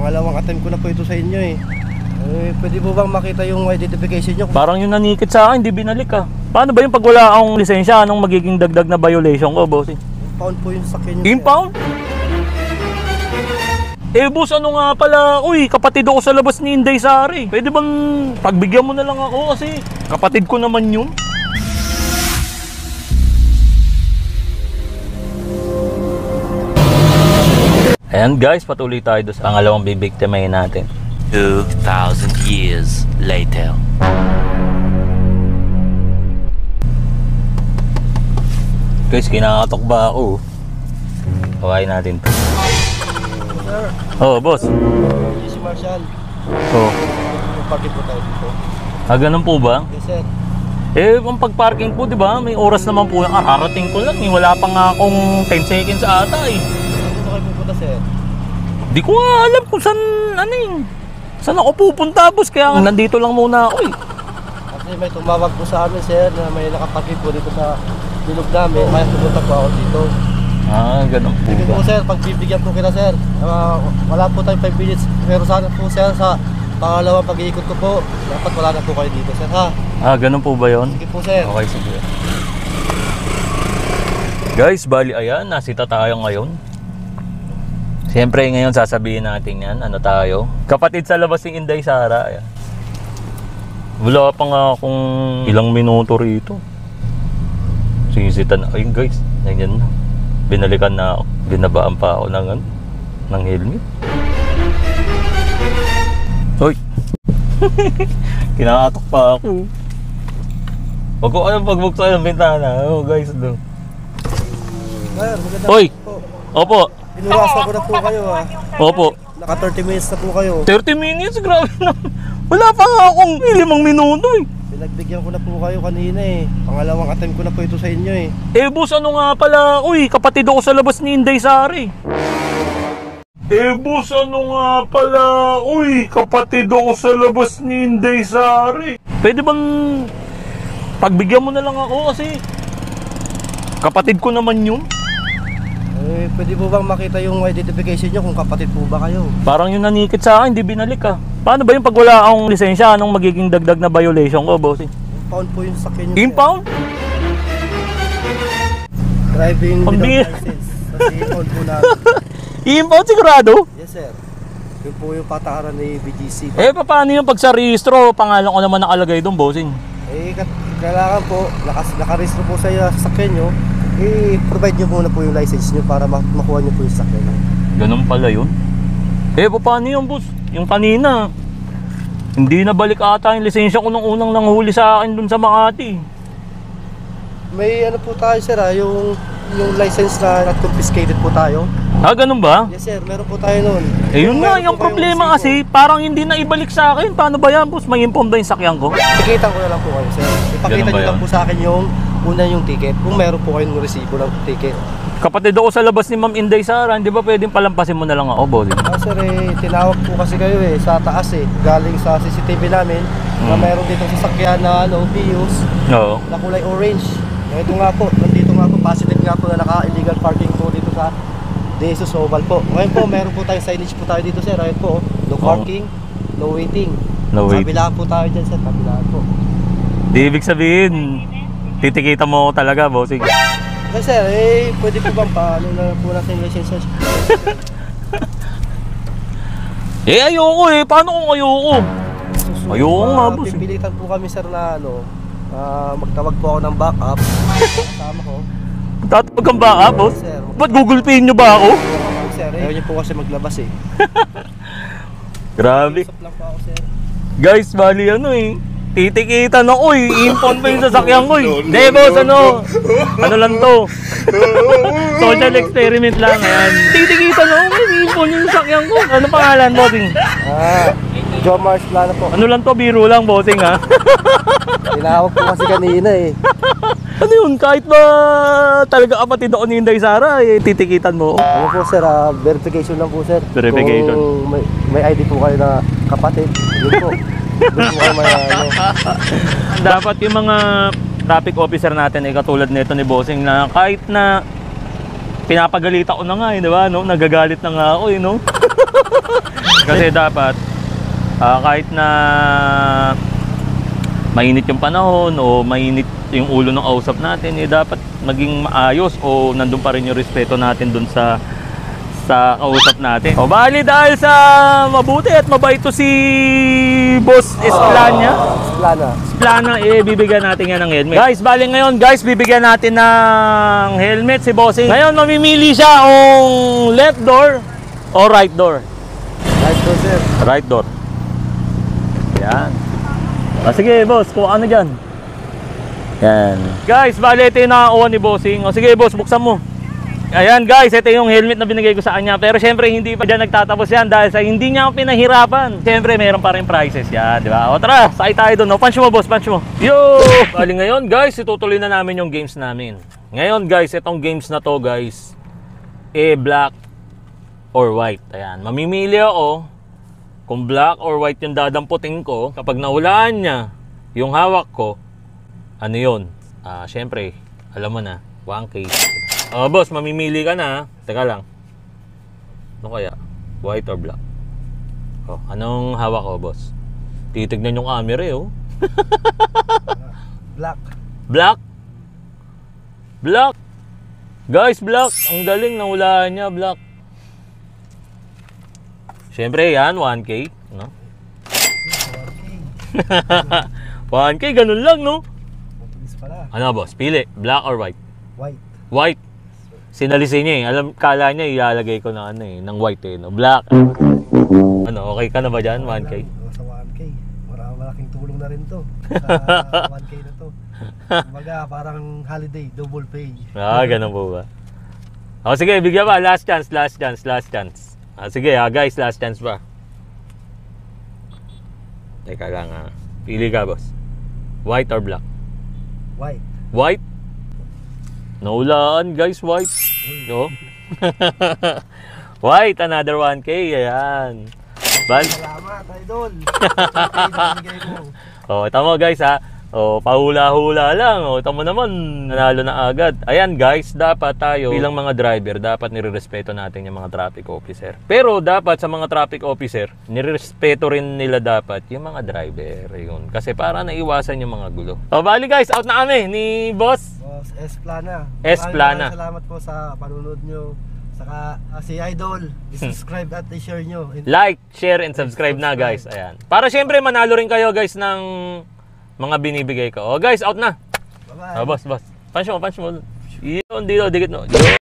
Pangalawang attempt ko na po ito sa inyo eh. Pwede po bang makita yung identification nyo? Parang yung nanikit sa akin, di binalik ah. Paano ba yung pag wala akong lisensya, anong magiging dagdag na violation ko, bossing? Impound po yung sakyan nyo. Impound? Eh boss, ano nga pala, uy, kapatid ako sa labas ni Inday Sari. Pwede bang pagbigyan mo na lang ako kasi kapatid ko naman yun. Ayan guys, patuloy tayo doon sa pangalawang bibiktimahin natin. 2,000 years later. Guys, kinakatok ba ako? Hawain natin to. Sir. Oh, boss. Si Marshall. Oh. Pagpagin po tayo dito. Ganun po ba? Yes sir. Eh, ang pag-parking po, di ba? May oras naman po yung ararating ko lang. Wala pa nga akong 10 seconds ata eh. Saan kayo pupunta sir? Di ko alam kung saan, ano yun. Saan ako pupunta, boss? Kaya nandito lang muna ako eh. Kasi may tumawag po sa amin sir na may nakapagin po dito sa bilog namin. Kaya pumunta po ako dito. Ah, ganun po Sige ba? po sir, pagbibigyan po kita sir. Wala po tayong 5 minutes. Pero sana po sir sa pangalawang pag-iikot ko po, dapat wala na po kayo dito sir ha. Ah, ganun po ba yun? Sige po sir. Okay, sige. Guys, bali ayan, nasita tayo ngayon. Siyempre ngayon sasabihin natin yan, ano tayo? Kapatid sa labas ni Inday Sara. Ayan. Wala pa nga akong ilang minuto rito. Sisita na. Ayun guys, nandiyan na. Binalikan na ako. Binabaan pa ako ng helmet. Hoy! Kinakatok pa ako. Wag ko alam pagbuksan ng bintana. Oh guys, do. Sir, maganda Hoy! po. Opo. Inuwasan ko na po kayo ha. Opo. Naka 30 minutes na po kayo. 30 minutes? Grabe naman. Wala pa nga akong 5 minuto eh. Pinagbigyan ko na po kayo kanina eh. Pangalawang attempt ko na po ito sa inyo eh. Eh boss, ano nga pala, uy, kapatid ako sa labas ni Inday Sari. Eh boss, ano nga pala, uy, kapatid ako sa labas ni Inday Sari. Pwede bang pagbigyan mo na lang ako kasi kapatid ko naman yun. Pwede po bang makita yung identification nyo kung kapatid po ba kayo? Parang yung nanikit sa akin, di binalik ah. Paano ba yung pag wala akong lisensya, anong magiging dagdag na violation ko, boss? Impound po yung sakyan nyo. Impound? Driving without Pambihira. license. Kasi impound po na. I-impound sigurado? Yes sir. Yun po yung patakaran ni BGC. Eh, paano yung pag sa rehistro, pangalan ko naman nakalagay doon, bossing? Kailangan po, nakarehistro po sa sakyan nyo, i-provide nyo muna po yung license nyo para makuha nyo po yung sakyan nyo. Ganun pala yun. Eh, paano yung boss? Yung kanina, hindi na balik ata yung lisensya ko nung unang nanghuli sa akin dun sa Makati. May ano po tayo sir ha, yung license na not confiscated po tayo. Ah, ganun ba? Yes sir, meron po tayo nun. Eh yun nga, Meron yung po kayong problema resibo. kasi, parang hindi na ibalik sa akin. Paano ba yan, boss? May inform ba yung sakyan ko? Tikitan ko na lang po kayo sir. Ipakita Ganun ba nyo lang yun? po sa akin yung una yung ticket. Kung meron po kayong resibo ng ticket. Kapatid ako sa labas ni Ma'am Inday Sara, hindi ba pwedeng palampasin mo na lang ako, boss? Sir tinawag po kasi kayo sa taas galing sa CCTV namin na meron dito sasakyan na Vios Oo. na kulay orange. Ito nga po, nandito nga po, positive nga po na naka-illegal parking po dito sa De Jesus Oval po. Ngayon po, meron po tayong signage po tayo dito sir. Ayun po, no parking, no waiting. No wait. Kabilaan po tayo dyan sir, kabilaan po. Di ibig sabihin, titikita mo ako talaga, bossing. Okay sir, pwede po bang paano na po natin yung license? Eh, ayoko eh. Paano kung ayoko? Ayoko nga, boss. Pipilitan po kami sir na magtawag po ako ng backup. Kasama ko. Tatawag kang baka, boss? Sir. Ba't Google Pay nyo ba ako? Sir, ayaw niyo po kasi maglabas Grabe. Usap lang po ako sir. Guys, bali ano eh. Titikitan ako eh. I-impound pa yung sasakyan ko eh. Hindi, boss, ano lang to. Social experiment lang, ayan. Titikitan ako eh. I-impound yung sasakyan ko. Ano pangalan, bossing? Jomars Plano po. Ano lang to, biro lang, bossing ha. Tinawag po kasi kanina Ano yun, kahit ba talaga kapatid ako ni Inday Sara, eh, titikitan mo. Ano po sir, verification lang po sir. Verification. Kung may ID po kayo na kapatid, yun po. Doon po kayo may Dapat yung mga traffic officer natin ay katulad nito ni Bossing na kahit na pinapagalitan ko na nga eh, di ba? No? Nagagalit na nga ako eh, no? Kasi dapat kahit na mainit yung panahon o mainit yung ulo ng kausap natin, dapat maging maayos o nandun pa rin yung respeto natin dun sa kausap natin. O bali dahil sa mabuti at mabait to si Boss Esplana. Esplana, bibigyan natin yan ng helmet. Guys, bali ngayon guys, bibigyan natin ng helmet si Bossing. Ngayon mamimili siya kung left door o right door. Right door, sir. Right door. Yan. Sige boss, kung ano dyan. Yan. Guys, bali ito yung nakakuha ni Bossing. O sige boss, buksan mo. Ayan guys, ito yung helmet na binigay ko sa kanya. Pero syempre hindi pa dyan nagtatapos yan dahil sa hindi niya ako pinahirapan. Syempre meron pa rin prices yan, di ba? O tara, sakay tayo doon. O, punch mo boss, punch mo. Yo! Bali ngayon guys, itutuloy na namin yung games namin. Ngayon guys, itong games na to guys, black or white. Ayan, mamimili ako kung black or white yung dadamputin ko. Kapag nahulaan niya yung hawak ko, ano yun? Syempre, alam mo na, 1K. Boss, mamimili ka na. Teka lang. Ano kaya? White or black? Anong hawak ko, boss? Titignan yung camera eh, oh. Black. Black? Black? Guys, black. Ang galing, nahulaan niya, black. Siyempre, yan, 1K. No? 1K, ganun lang, no? Ano, boss? Pili, black or white? White. White. Sinalisin niya eh. Kala niya ilalagay ko ng ano eh, ng white eh, no? Black. Ano, okay ka na ba dyan? 1K? Sa 1K. Malaking tulong na rin to. Sa 1K na to. Kumbaga, parang holiday, double pay. Ganun po ba? Sige, bigyan pa. Last chance, last chance, last chance. Sige, guys, last chance pa. Teka lang, pili ka, boss. White or black? White. White? Naulaan guys, white. No? White, another 1K. Ayan. Salamat, idol. Tama guys ha. Pahula-hula lang. Tama naman, nanalo na agad. Ayan guys, dapat tayo bilang mga driver, dapat nirerespeto natin yung mga traffic officer. Pero dapat sa mga traffic officer, nirerespeto rin nila dapat yung mga driver. Yun. Kasi para naiwasan yung mga gulo. Bali guys, out na kami ni Boss Esplana. Esplana. Salamat po sa panunod nyo. Saka si Idol, i-subscribe at i-share nyo. Like, share, and subscribe na guys. Ayan. Para syempre manalo rin kayo guys ng mga binibigay ko. Guys, out na. Bye-bye. Boss. Punch mo. Yun, dito, dikit no.